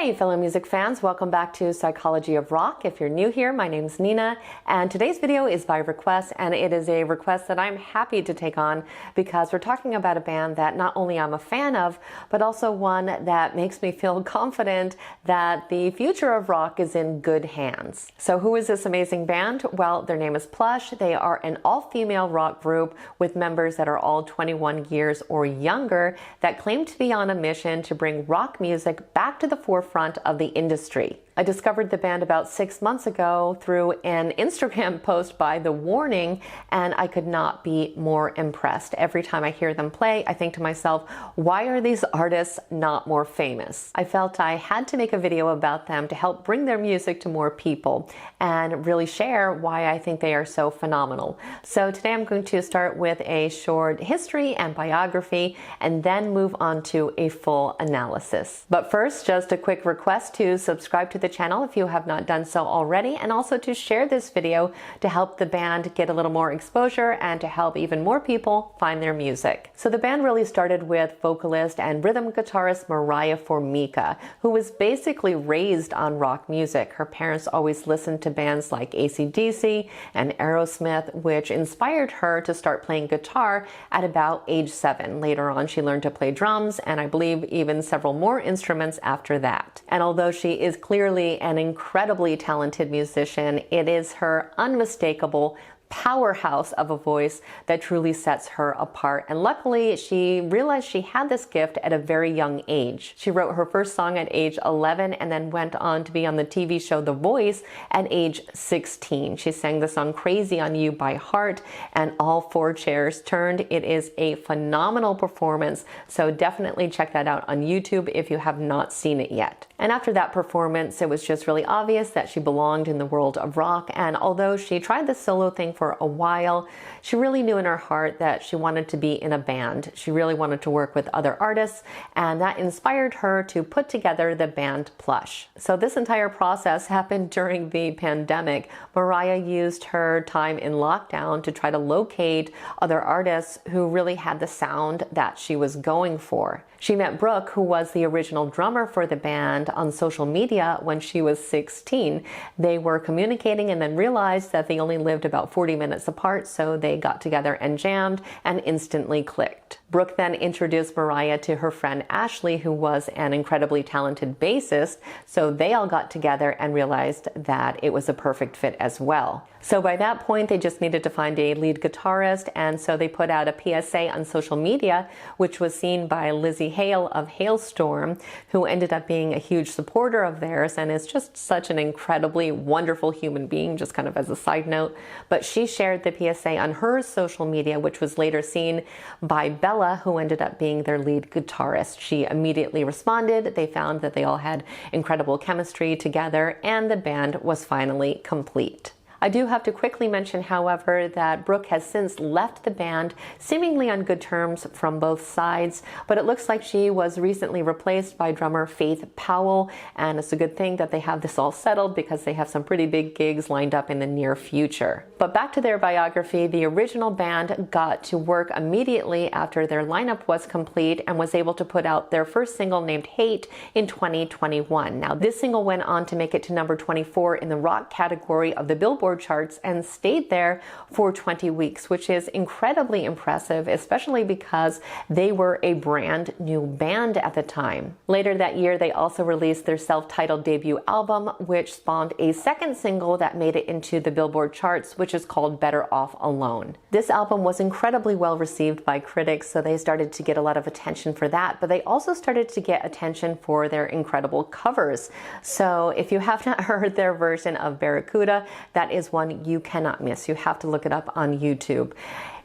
Hi fellow music fans, welcome back to Psychology of Rock. If you're new here, my name's Nina and today's video is by request, and it is a request that I'm happy to take on because we're talking about a band that not only I'm a fan of, but also one that makes me feel confident that the future of rock is in good hands. So who is this amazing band? Well, their name is Plush. They are an all-female rock group with members that are all 21 years or younger that claim to be on a mission to bring rock music back to the forefront of the industry. I discovered the band about 6 months ago through an Instagram post by The Warning, and I could not be more impressed. Every time I hear them play, I think to myself, why are these artists not more famous? I felt I had to make a video about them to help bring their music to more people and really share why I think they are so phenomenal. So today I'm going to start with a short history and biography and then move on to a full analysis. But first, just a quick request to subscribe to the channel if you have not done so already, and also to share this video to help the band get a little more exposure and to help even more people find their music. So the band really started with vocalist and rhythm guitarist Moriah Formica, who was basically raised on rock music. Her parents always listened to bands like AC/DC and Aerosmith, which inspired her to start playing guitar at about age 7. Later on, she learned to play drums and I believe even several more instruments after that. And although she is clearly an incredibly talented musician, it is her unmistakable powerhouse of a voice that truly sets her apart. And luckily, she realized she had this gift at a very young age. She wrote her first song at age 11 and then went on to be on the TV show The Voice at age 16. She sang the song Crazy on You by heart, and all 4 chairs turned. It is a phenomenal performance, so definitely check that out on YouTube if you have not seen it yet. And after that performance, it was just really obvious that she belonged in the world of rock, and although she tried the solo thing for a while, she really knew in her heart that she wanted to be in a band. She really wanted to work with other artists, and that inspired her to put together the band Plush. So this entire process happened during the pandemic. Mariah used her time in lockdown to try to locate other artists who really had the sound that she was going for. She met Brooke, who was the original drummer for the band, on social media when she was 16. They were communicating and then realized that they only lived about 40 minutes apart, so they got together and jammed and instantly clicked. Brooke then introduced Mariah to her friend Ashley, who was an incredibly talented bassist, so they all got together and realized that it was a perfect fit as well. So by that point, they just needed to find a lead guitarist, and so they put out a PSA on social media, which was seen by Lizzie Hale of Hailstorm, who ended up being a huge supporter of theirs and is just such an incredibly wonderful human being, just kind of as a side note. But she shared the PSA on her social media, which was later seen by Bella, who ended up being their lead guitarist. She immediately responded. They found that they all had incredible chemistry together, and the band was finally complete. I do have to quickly mention, however, that Brooke has since left the band, seemingly on good terms from both sides, but it looks like she was recently replaced by drummer Faith Powell, and it's a good thing that they have this all settled because they have some pretty big gigs lined up in the near future. But back to their biography, the original band got to work immediately after their lineup was complete and was able to put out their first single named Hate in 2021. Now, this single went on to make it to number 24 in the rock category of the Billboard charts and stayed there for 20 weeks, which is incredibly impressive, especially because they were a brand new band at the time. Later that year, they also released their self-titled debut album, which spawned a second single that made it into the Billboard charts, which is called Better Off Alone. This album was incredibly well received by critics, so they started to get a lot of attention for that, but they also started to get attention for their incredible covers. So if you have not heard their version of Barracuda, that is one you cannot miss. You have to look it up on YouTube.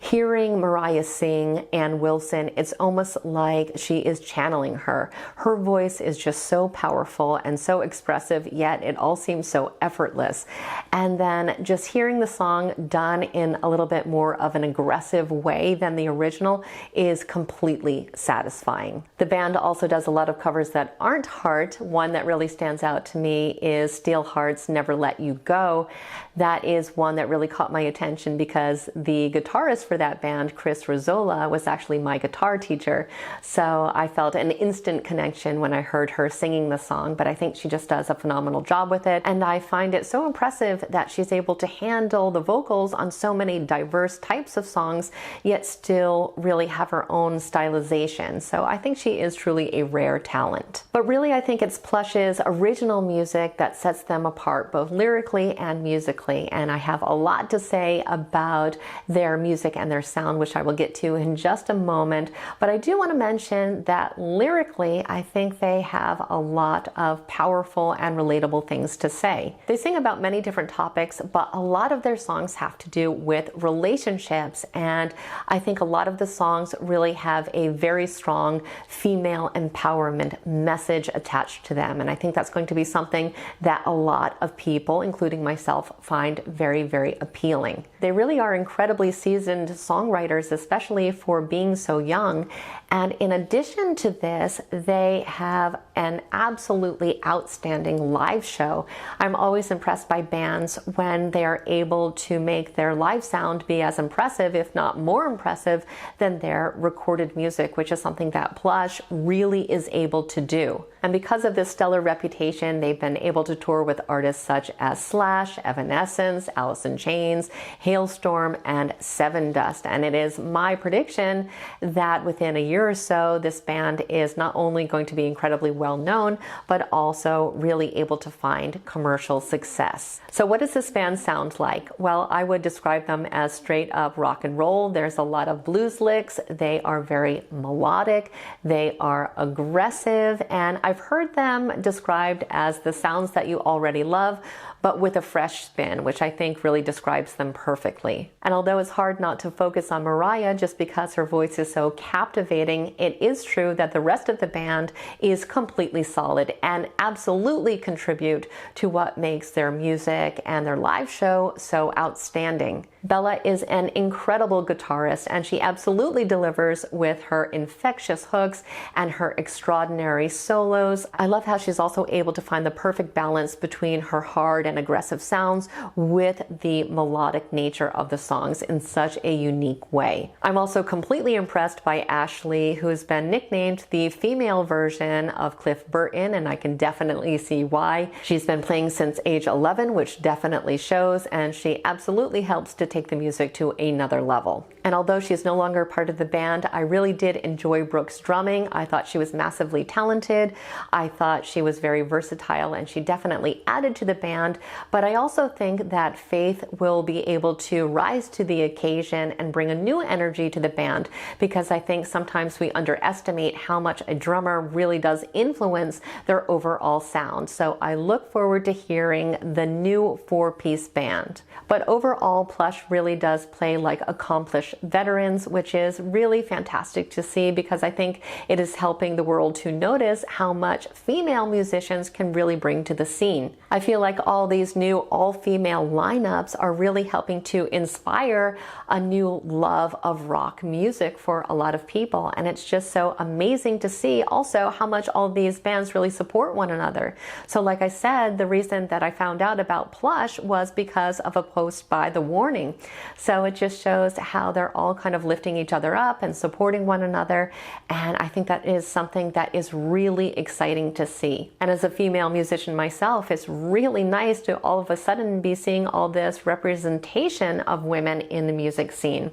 Hearing Mariah sing Ann Wilson, it's almost like she is channeling her. Her voice is just so powerful and so expressive, yet it all seems so effortless. And then just hearing the song done in a little bit more of an aggressive way than the original is completely satisfying. The band also does a lot of covers that aren't Heart. One that really stands out to me is Steelheart's Never Let You Go. That is one that really caught my attention because the guitarist for that band, Chris Rizzola, was actually my guitar teacher. So I felt an instant connection when I heard her singing the song, but I think she just does a phenomenal job with it. And I find it so impressive that she's able to handle the vocals on so many diverse types of songs, yet still really have her own stylization. So I think she is truly a rare talent. But really, I think it's Plush's original music that sets them apart, both lyrically and musically. And I have a lot to say about their music and their sound, which I will get to in just a moment. But I do want to mention that lyrically, I think they have a lot of powerful and relatable things to say. They sing about many different topics, but a lot of their songs have to do with relationships. And I think a lot of the songs really have a very strong female empowerment message attached to them. And I think that's going to be something that a lot of people, including myself, find very, very appealing. They really are incredibly seasoned songwriters, especially for being so young. And in addition to this, they have an absolutely outstanding live show. I'm always impressed by bands when they are able to make their live sound be as impressive, if not more impressive, than their recorded music, which is something that Plush really is able to do. And because of this stellar reputation, they've been able to tour with artists such as Slash, Evanescence, Alice in Chains, Hailstorm, and Seven Dust. And it is my prediction that within a year or so, this band is not only going to be incredibly well known, but also really able to find commercial success. So what does this band sound like? Well, I would describe them as straight up rock and roll. There's a lot of blues licks. They are very melodic. They are aggressive. And I've heard them described as the sounds that you already love, but with a fresh spin, which I think really describes them perfectly. And although it's hard not to focus on Mariah just because her voice is so captivating, it is true that the rest of the band is completely solid and absolutely contribute to what makes their music and their live show so outstanding. Bella is an incredible guitarist, and she absolutely delivers with her infectious hooks and her extraordinary solos. I love how she's also able to find the perfect balance between her hard and aggressive sounds with the melodic nature of the songs in such a unique way. I'm also completely impressed by Ashley, who's been nicknamed the female version of Cliff Burton, and I can definitely see why. She's been playing since age 11, which definitely shows, and she absolutely helps to take the music to another level. And although she's no longer part of the band, I really did enjoy Brooke's drumming. I thought she was massively talented. I thought she was very versatile, and she definitely added to the band. But I also think that Faith will be able to rise to the occasion and bring a new energy to the band, because I think sometimes we underestimate how much a drummer really does influence their overall sound. So I look forward to hearing the new four-piece band. But overall, Plush really does play like accomplished veterans, which is really fantastic to see, because I think it is helping the world to notice how much female musicians can really bring to the scene. I feel like all these new all-female lineups are really helping to inspire a new love of rock music for a lot of people, and it's just so amazing to see also how much all these bands really support one another. So like I said, the reason that I found out about Plush was because of a post by The Warning. So it just shows how they're all kind of lifting each other up and supporting one another, and I think that is something that is really exciting to see. And as a female musician myself, it's really nice to all of a sudden be seeing all this representation of women in the music scene.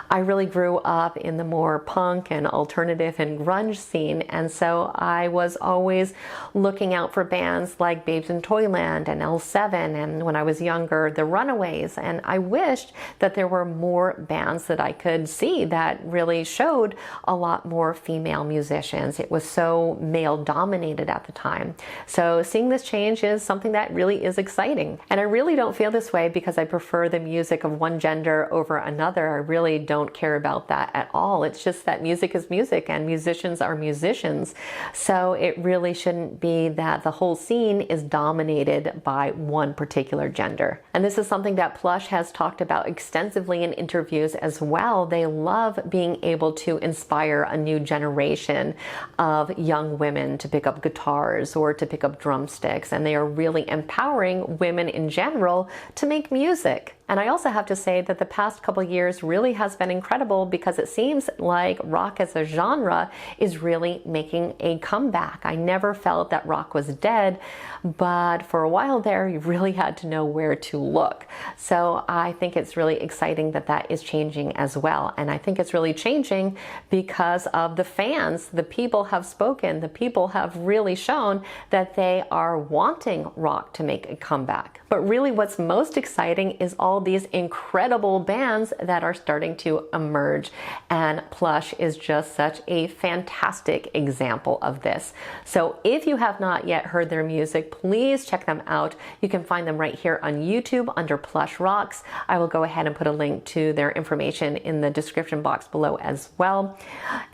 I really grew up in the more punk and alternative and grunge scene, and so I was always looking out for bands like Babes in Toyland and L7, and when I was younger, the Runaways, and I wished that there were more bands that I could see that really showed a lot more female musicians. It was so male dominated at the time. So seeing this change is something that really is exciting. And I really don't feel this way because I prefer the music of one gender over another. I really don't care about that at all. It's just that music is music and musicians are musicians. So it really shouldn't be that the whole scene is dominated by one particular gender. And this is something that Plush has talked about extensively in interviews as well. They love being able to inspire a new generation of young women to pick up guitars or to pick up drumsticks, and they are really empowering women in general to make music. And I also have to say that the past couple years really has been incredible because it seems like rock as a genre is really making a comeback. I never felt that rock was dead, but for a while there, you really had to know where to look. So I think it's really exciting that that is changing as well. And I think it's really changing because of the fans. The people have spoken. The people have really shown that they are wanting rock to make a comeback. But really what's most exciting is all these incredible bands that are starting to emerge. And Plush is just such a fantastic example of this. So if you have not yet heard their music, please check them out. You can find them right here on YouTube under Plush Rocks. I will go ahead and put a link to their information in the description box below as well.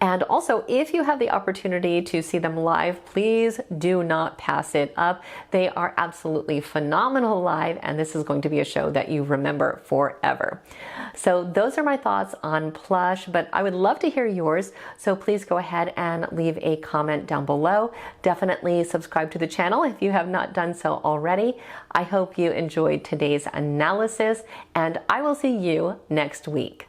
And also, if you have the opportunity to see them live, please do not pass it up. They are absolutely phenomenal live, and this is going to be a show that you remember forever. So those are my thoughts on Plush, but I would love to hear yours. So please go ahead and leave a comment down below. Definitely subscribe to the channel if you have not done so already. I hope you enjoyed today's analysis, and I will see you next week.